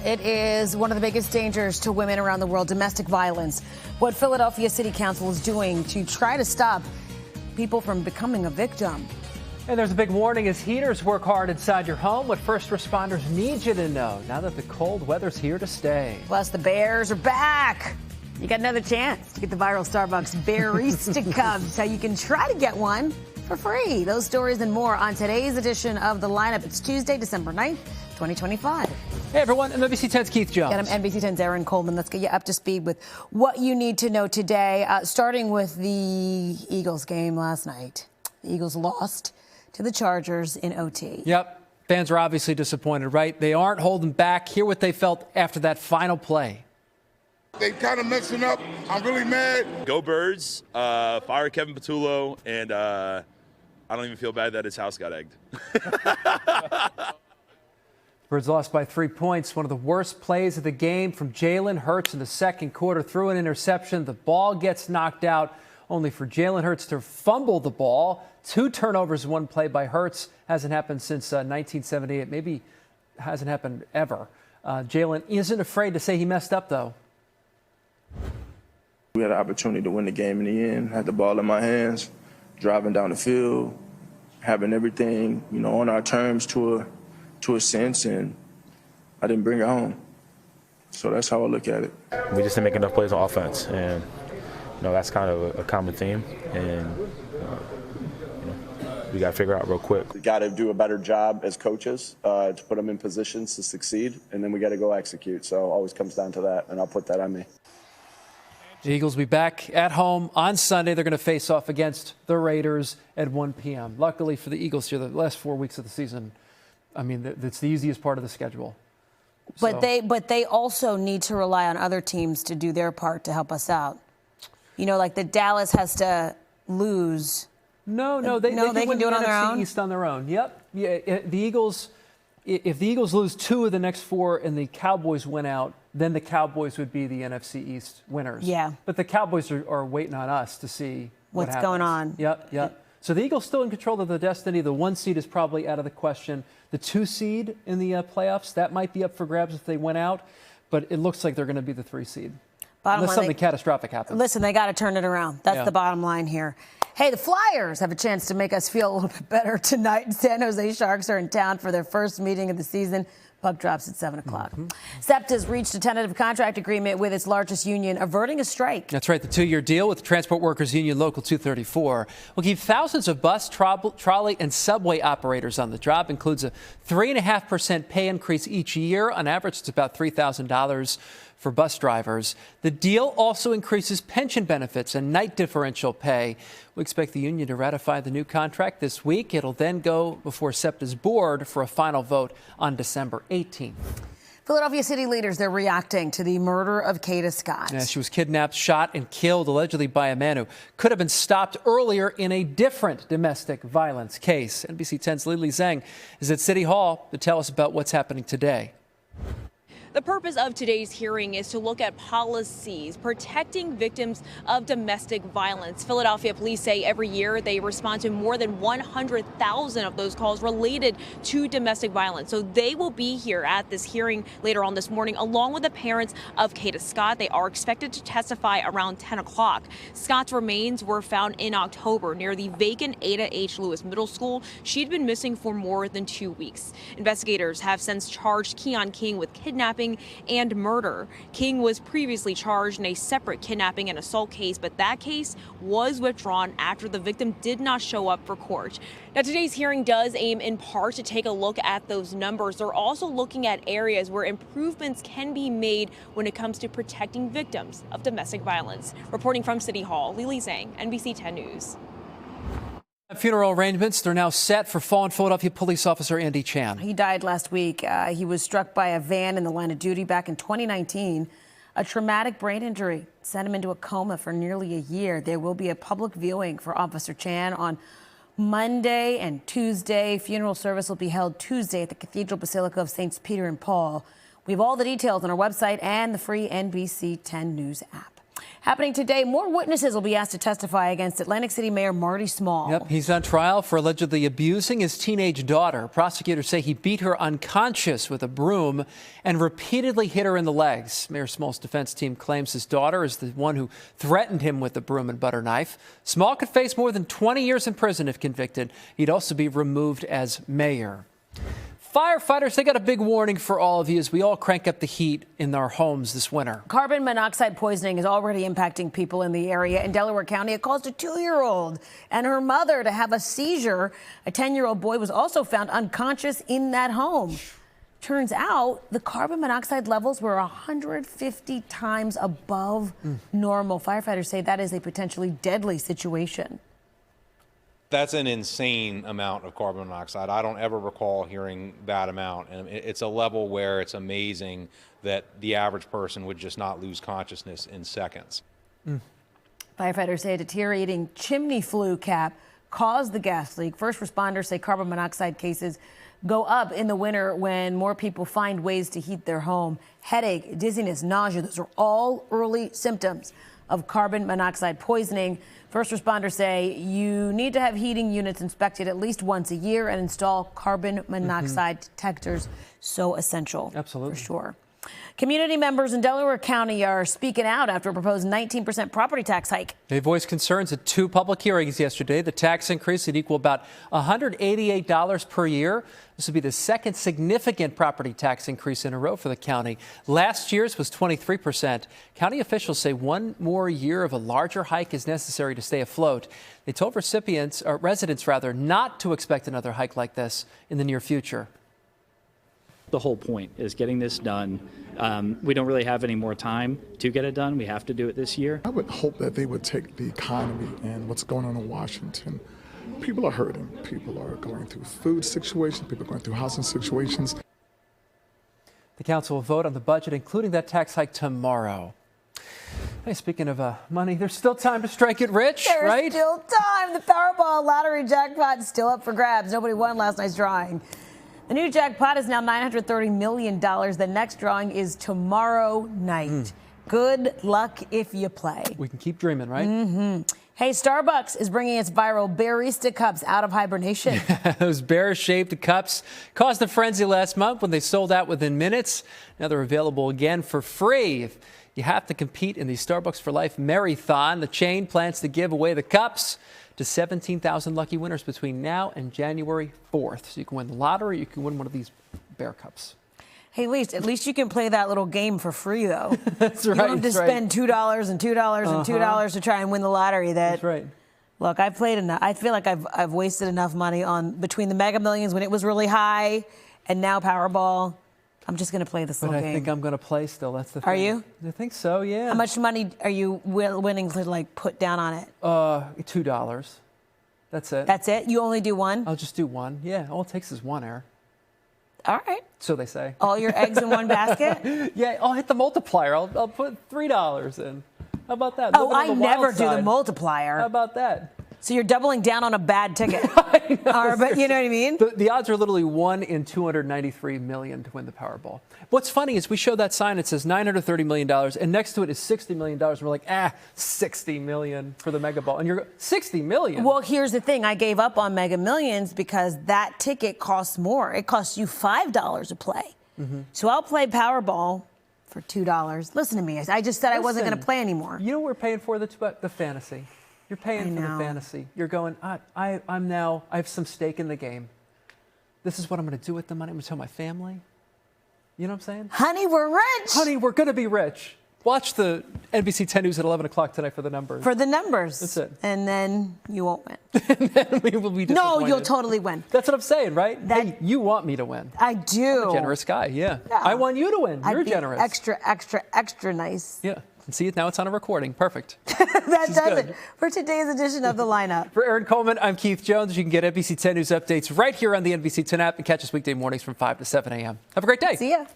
It is one of the biggest dangers to women around the world, domestic violence. What Philadelphia City Council is doing to try to stop people from becoming a victim. And there's a big warning as heaters work hard inside your home. What first responders need you to know now that the cold weather's here to stay. Plus, the Bears are back. You got another chance to get the viral Starbucks Barista Cups. How you can try to get one for free. Those stories and more on today's edition of The Lineup. It's Tuesday, December 9th, 2025. Hey, everyone. I'm NBC 10's Keith Jones. And I'm NBC 10's Erin Coleman. Let's get you up to speed with what you need to know today, starting with the Eagles game last night. The Eagles lost to the Chargers in OT. Yep. Fans are obviously disappointed, right? They aren't holding back. Hear what they felt after that final play. They kind of messing up. I'm really mad. Go Birds, fire Kevin Patullo, and I don't even feel bad that his house got egged. Birds lost by 3 points. One of the worst plays of the game from Jalen Hurts in the second quarter. Threw an interception. The ball gets knocked out, only for Jalen Hurts to fumble the ball. 2 turnovers, 1 play by Hurts. Hasn't happened since 1978. Maybe hasn't happened ever. Jalen isn't afraid to say he messed up, though. We had an opportunity to win the game in the end. Had the ball in my hands, driving down the field, having everything, on our terms to a sense, and I didn't bring it home. So that's how I look at it. We just didn't make enough plays on offense, and that's kind of a common theme, and we got to figure out real quick. We got to do a better job as coaches to put them in positions to succeed, and then we got to go execute. So it always comes down to that, and I'll put that on me. The Eagles will be back at home on Sunday. They're going to face off against the Raiders at 1 p.m. Luckily for the Eagles here, the last 4 weeks of the season, it's the easiest part of the schedule. But they also need to rely on other teams to do their part to help us out. Like the Dallas has to lose. No, they can do it on their own. East on their own. Yep. Yeah, the Eagles. If the Eagles lose 2 of the next 4 and the Cowboys win out, then the Cowboys would be the NFC East winners. Yeah. But the Cowboys are waiting on us to see what's going on. Yep. So the Eagles still in control of the destiny. The 1 seed is probably out of the question. The 2 seed in the playoffs, that might be up for grabs if they win out. But it looks like they're going to be the 3 seed. Unless something catastrophic happens. Listen, they got to turn it around. That's the bottom line here. Hey, the Flyers have a chance to make us feel a little bit better tonight. San Jose Sharks are in town for their first meeting of the season. Puck drops at 7 o'clock. SEPTA's reached a tentative contract agreement with its largest union, averting a strike. That's right. The 2-year deal with the Transport Workers Union Local 234 will keep thousands of bus, trolley, and subway operators on the job. Includes a 3.5% pay increase each year. On average, it's about $3,000 for bus drivers. The deal also increases pension benefits and night differential pay. We expect the union to ratify the new contract this week. It'll then go before SEPTA's board for a final vote on December 18th. Philadelphia city leaders, they're reacting to the murder of Kada Scott. Yeah, she was kidnapped, shot, and killed allegedly by a man who could have been stopped earlier in a different domestic violence case. NBC 10's Lili Zheng is at City Hall to tell us about what's happening today. The purpose of today's hearing is to look at policies protecting victims of domestic violence. Philadelphia police say every year they respond to more than 100,000 of those calls related to domestic violence. So they will be here at this hearing later on this morning, along with the parents of Kada Scott. They are expected to testify around 10 o'clock. Scott's remains were found in October near the vacant Ada H. Lewis Middle School. She'd been missing for more than 2 weeks. Investigators have since charged Keon King with kidnapping and murder. King was previously charged in a separate kidnapping and assault case, but that case was withdrawn after the victim did not show up for court. Now, today's hearing does aim in part to take a look at those numbers. They're also looking at areas where improvements can be made when it comes to protecting victims of domestic violence. Reporting from City Hall, Lili Zheng, NBC 10 News. Funeral arrangements, they're now set for fallen Philadelphia police officer Andy Chan. He died last week. He was struck by a van in the line of duty back in 2019. A traumatic brain injury sent him into a coma for nearly a year. There will be a public viewing for Officer Chan on Monday and Tuesday. Funeral service will be held Tuesday at the Cathedral Basilica of Saints Peter and Paul. We have all the details on our website and the free NBC 10 News app. Happening today, more witnesses will be asked to testify against Atlantic City Mayor Marty Small. Yep, he's on trial for allegedly abusing his teenage daughter. Prosecutors say he beat her unconscious with a broom and repeatedly hit her in the legs. Mayor Small's defense team claims his daughter is the one who threatened him with the broom and butter knife. Small could face more than 20 years in prison if convicted. He'd also be removed as mayor. Firefighters, they got a big warning for all of you as we all crank up the heat in our homes this winter. Carbon monoxide poisoning is already impacting people in the area. In Delaware County, it caused a 2-year-old and her mother to have a seizure. A 10-year-old boy was also found unconscious in that home. Turns out the carbon monoxide levels were 150 times above normal. Firefighters say that is a potentially deadly situation. That's an insane amount of carbon monoxide. I don't ever recall hearing that amount. And it's a level where it's amazing that the average person would just not lose consciousness in seconds. Firefighters say a deteriorating chimney flue cap caused the gas leak. First responders say carbon monoxide cases go up in the winter when more people find ways to heat their home. Headache, dizziness, nausea, those are all early symptoms of carbon monoxide poisoning. First responders say you need to have heating units inspected at least once a year and install carbon monoxide detectors. So essential. Absolutely. For sure. Community members in Delaware County are speaking out after a proposed 19% property tax hike. They voiced concerns at 2 public hearings yesterday. The tax increase would equal about $188 per year. This would be the second significant property tax increase in a row for the county. Last year's was 23%. County officials say one more year of a larger hike is necessary to stay afloat. They told residents not to expect another hike like this in the near future. The whole point is getting this done. We don't really have any more time to get it done. We have to do it this year. I would hope that they would take the economy and what's going on in Washington. People are hurting. People are going through food situations. People are going through housing situations. The council will vote on the budget, including that tax hike, tomorrow. Hey, speaking of money, there's still time to strike it rich, right? There's still time. The Powerball lottery jackpot is still up for grabs. Nobody won last night's drawing. The new jackpot is now $930 million. The next drawing is tomorrow night. Good luck if you play. We can keep dreaming, right? Hey, Starbucks is bringing its viral Barista cups out of hibernation. Those bear-shaped cups caused a frenzy last month when they sold out within minutes. Now they're available again for free. You have to compete in the Starbucks for Life Marathon. The chain plans to give away the cups to 17,000 lucky winners between now and January 4th. So you can win the lottery, you can win one of these bear cups. Hey, at least you can play that little game for free, though. That's right. You don't have to spend $2 and $2 and $2 to try and win the lottery. That's right. Look, I've played enough. I feel like I've wasted enough money on between the Mega Millions when it was really high and now Powerball. I'm just going to play this little game. But I think I'm going to play still. That's the thing. Are you? I think so, yeah. How much money are you willing to, like, put down on it? $2. That's it. That's it? You only do one? I'll just do one. Yeah, all it takes is one, Erin. All right. So they say. All your eggs in one basket? Yeah, I'll hit the multiplier. I'll put $3 in. How about that? Oh, I never do the multiplier. How about that? So you're doubling down on a bad ticket. I know, but you know what I mean? The odds are literally 1 in 293 million to win the Powerball. What's funny is we show that sign, it says $930 million, and next to it is $60 million. And we're like, $60 million for the Mega Ball. And you're $60 million. Well, here's the thing. I gave up on Mega Millions because that ticket costs more. It costs you $5 to play. So I'll play Powerball for $2. Listen to me. I just said I wasn't going to play anymore. You know what we're paying for? The fantasy. You're paying for the fantasy. You're going, I have some stake in the game. This is what I'm going to do with the money. I'm going to tell my family. You know what I'm saying? Honey, we're rich. Honey, we're going to be rich. Watch the NBC 10 News at 11 o'clock tonight for the numbers. For the numbers. That's it. And then you won't win. And then we will be disappointed. No, you'll totally win. That's what I'm saying, right? Hey, you want me to win. I do. I'm a generous guy, yeah. I want you to win. You're generous. Extra nice. Yeah. And see, now it's on a recording. Perfect. That does it for today's edition of The Lineup. For Erin Coleman, I'm Keith Jones. You can get NBC 10 News updates right here on the NBC 10 app and catch us weekday mornings from 5 to 7 a.m. Have a great day. See ya.